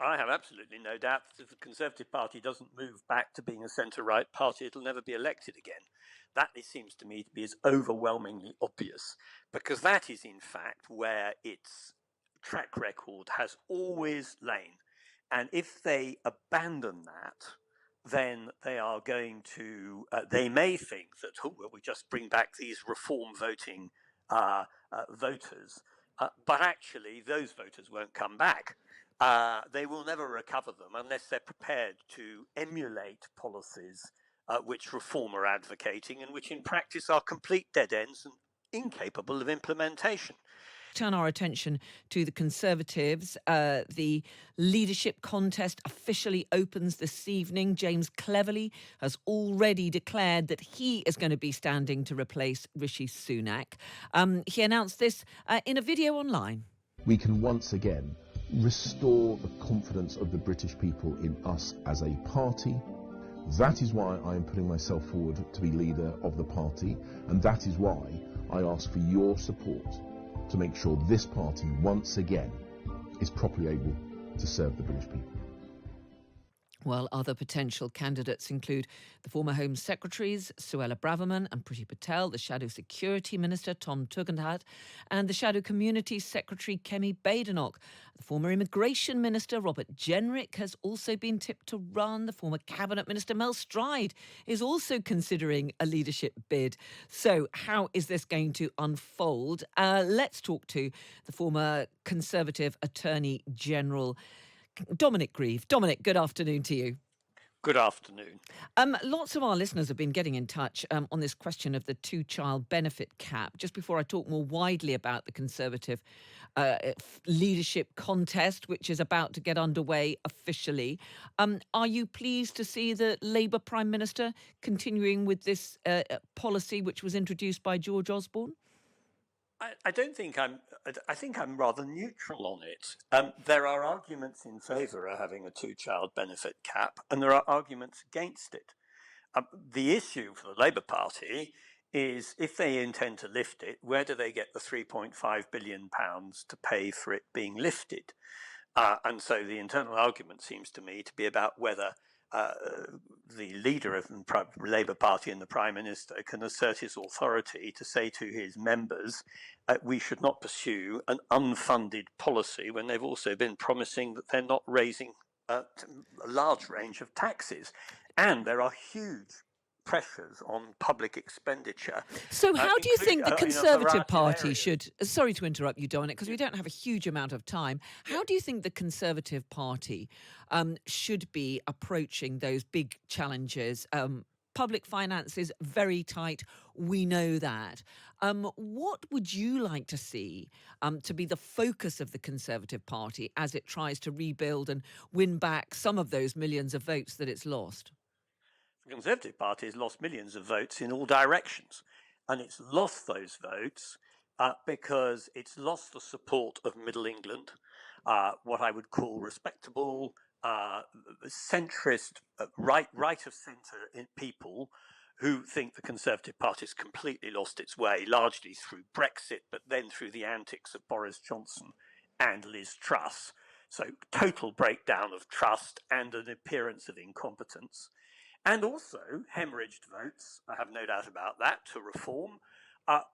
I have absolutely no doubt that if the Conservative Party doesn't move back to being a centre-right party, it'll never be elected again. That, it seems to me, to be as overwhelmingly obvious, because that is, in fact, where its track record has always lain. And if they abandon that, then they are going to, they may think that, oh, well, we just bring back these reform voting voters. But actually, those voters won't come back. They will never recover them unless they're prepared to emulate policies which Reform are advocating and which in practice are complete dead ends and incapable of implementation. Turn our attention to the Conservatives. The leadership contest officially opens this evening. James Cleverly has already declared that he is going to be standing to replace Rishi Sunak. He announced this in a video online. We can once again restore the confidence of the British people in us as a party. That is why I am putting myself forward to be leader of the party, and that is why I ask for your support to make sure this party once again is properly able to serve the British people. Well, other potential candidates include the former Home Secretaries, Suella Braverman and Priti Patel, the Shadow Security Minister, Tom Tugendhat, and the Shadow Community Secretary, Kemi Badenoch. The former Immigration Minister, Robert Jenrick, has also been tipped to run. The former Cabinet Minister, Mel Stride, is also considering a leadership bid. So how is this going to unfold? Let's talk to the former Conservative Attorney General, Dominic Grieve. Dominic, good afternoon to you. Good afternoon. Lots of our listeners have been getting in touch on this question of the two-child benefit cap. Just before I talk more widely about the Conservative leadership contest, which is about to get underway officially, are you pleased to see the Labour Prime Minister continuing with this policy which was introduced by George Osborne? I think I'm rather neutral on it. There are arguments in favour of having a two-child benefit cap, and there are arguments against it. The issue for the Labour Party is if they intend to lift it, where do they get the £3.5 billion to pay for it being lifted? And so the internal argument seems to me to be about whether the leader of the Labour Party and the Prime Minister can assert his authority to say to his members, we should not pursue an unfunded policy when they've also been promising that they're not raising a large range of taxes. And there are huge pressures on public expenditure. So how do you think the Conservative Party should... Sorry to interrupt you, Dominic, because we don't have a huge amount of time. How do you think the Conservative Party should be approaching those big challenges? Public finances, very tight. We know that. What would you like to see to be the focus of the Conservative Party as it tries to rebuild and win back some of those millions of votes that it's lost? The Conservative Party has lost millions of votes in all directions, and it's lost those votes because it's lost the support of Middle England, what I would call respectable, centrist, right of centre people who think the Conservative Party has completely lost its way, largely through Brexit, but then through the antics of Boris Johnson and Liz Truss. So total breakdown of trust and an appearance of incompetence. And also hemorrhaged votes, I have no doubt about that, to Reform,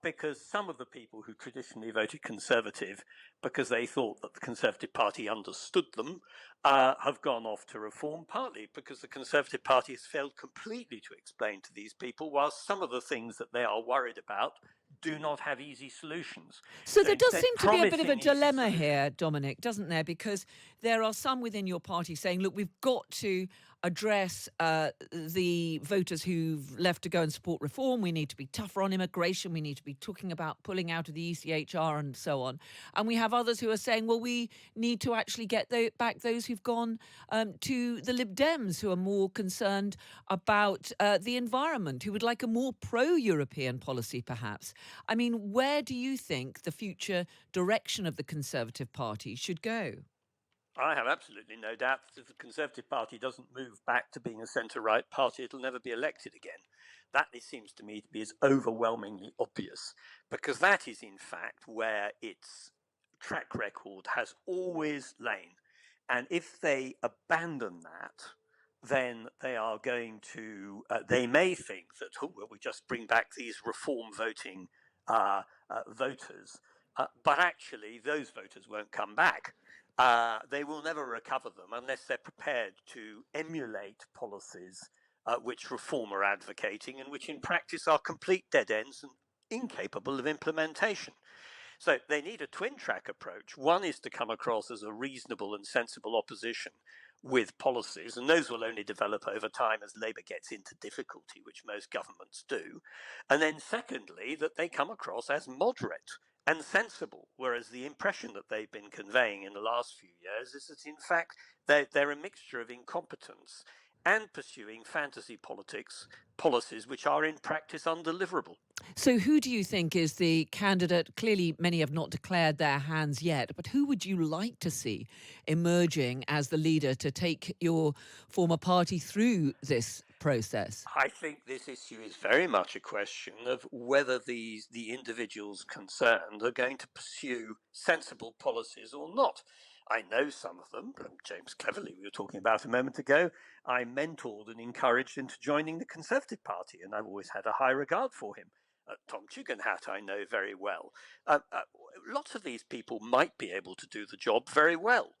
because some of the people who traditionally voted Conservative because they thought that the Conservative Party understood them have gone off to Reform, partly because the Conservative Party has failed completely to explain to these people, whilst some of the things that they are worried about do not have easy solutions. So there does seem to be a bit of a dilemma here, Dominic, doesn't there? Because there are some within your party saying, look, we've got to address the voters who've left to go and support Reform. We need to be tougher on immigration. We need to be talking about pulling out of the ECHR and so on. And we have others who are saying, well, we need to actually get back those who've gone to the Lib Dems, who are more concerned about the environment, who would like a more pro-European policy, perhaps. I mean, where do you think the future direction of the Conservative Party should go? I have absolutely no doubt that if the Conservative Party doesn't move back to being a centre-right party, it'll never be elected again. That, it seems to me, to be as overwhelmingly obvious, because that is, in fact, where its track record has always lain. And if they abandon that, then they are going to, they may think that, oh, well, we just bring back these reform voting voters. But actually, those voters won't come back. They will never recover them unless they're prepared to emulate policies which Reform are advocating and which in practice are complete dead ends and incapable of implementation. So they need a twin track approach. One is to come across as a reasonable and sensible opposition with policies, and those will only develop over time as Labour gets into difficulty, which most governments do. And then secondly, that they come across as moderate and sensible, whereas the impression that they've been conveying in the last few years is that in fact they're a mixture of incompetence and pursuing fantasy policies which are in practice undeliverable. So who do you think is the candidate? Clearly, many have not declared their hands yet, but who would you like to see emerging as the leader to take your former party through this process? I think this issue is very much a question of whether the individuals concerned are going to pursue sensible policies or not. I know some of them. James Cleverly, we were talking about a moment ago, I mentored and encouraged into joining the Conservative Party, and I've always had a high regard for him. Tom Tugendhat I know very well. Lots of these people might be able to do the job very well.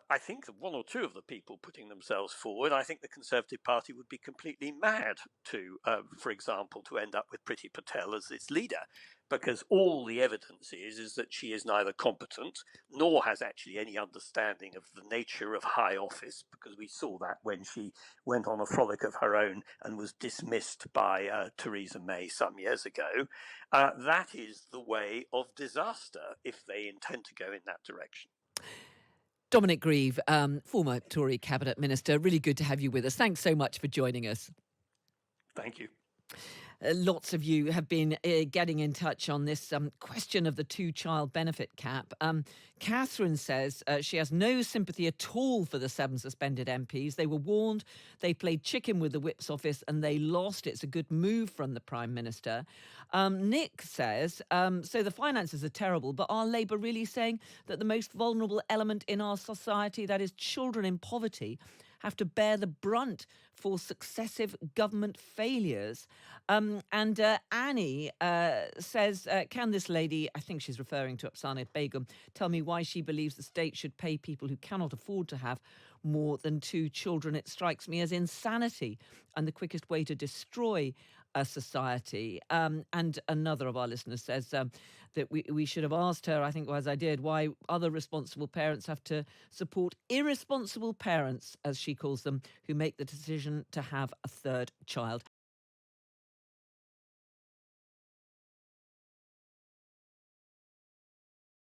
I think that one or two of the people putting themselves forward, I think the Conservative Party would be completely mad to, for example, to end up with Priti Patel as its leader, because all the evidence is that she is neither competent nor has actually any understanding of the nature of high office, because we saw that when she went on a frolic of her own and was dismissed by Theresa May some years ago. That is the way of disaster if they intend to go in that direction. Dominic Grieve, former Tory Cabinet Minister, really good to have you with us. Thanks so much for joining us. Thank you. Lots of you have been getting in touch on this question of the two-child benefit cap. Catherine says she has no sympathy at all for the 7 suspended MPs. They were warned, they played chicken with the Whip's office and they lost. It's a good move from the Prime Minister. Nick says, so the finances are terrible, but are Labour really saying that the most vulnerable element in our society, that is children in poverty, have to bear the brunt for successive government failures? And Annie says, can this lady, I think she's referring to Afsaneh Begum, tell me why she believes the state should pay people who cannot afford to have more than 2 children? It strikes me as insanity and the quickest way to destroy a society. And another of our listeners says that we should have asked her, I think as I did, why other responsible parents have to support irresponsible parents, as she calls them, who make the decision to have a 3rd child.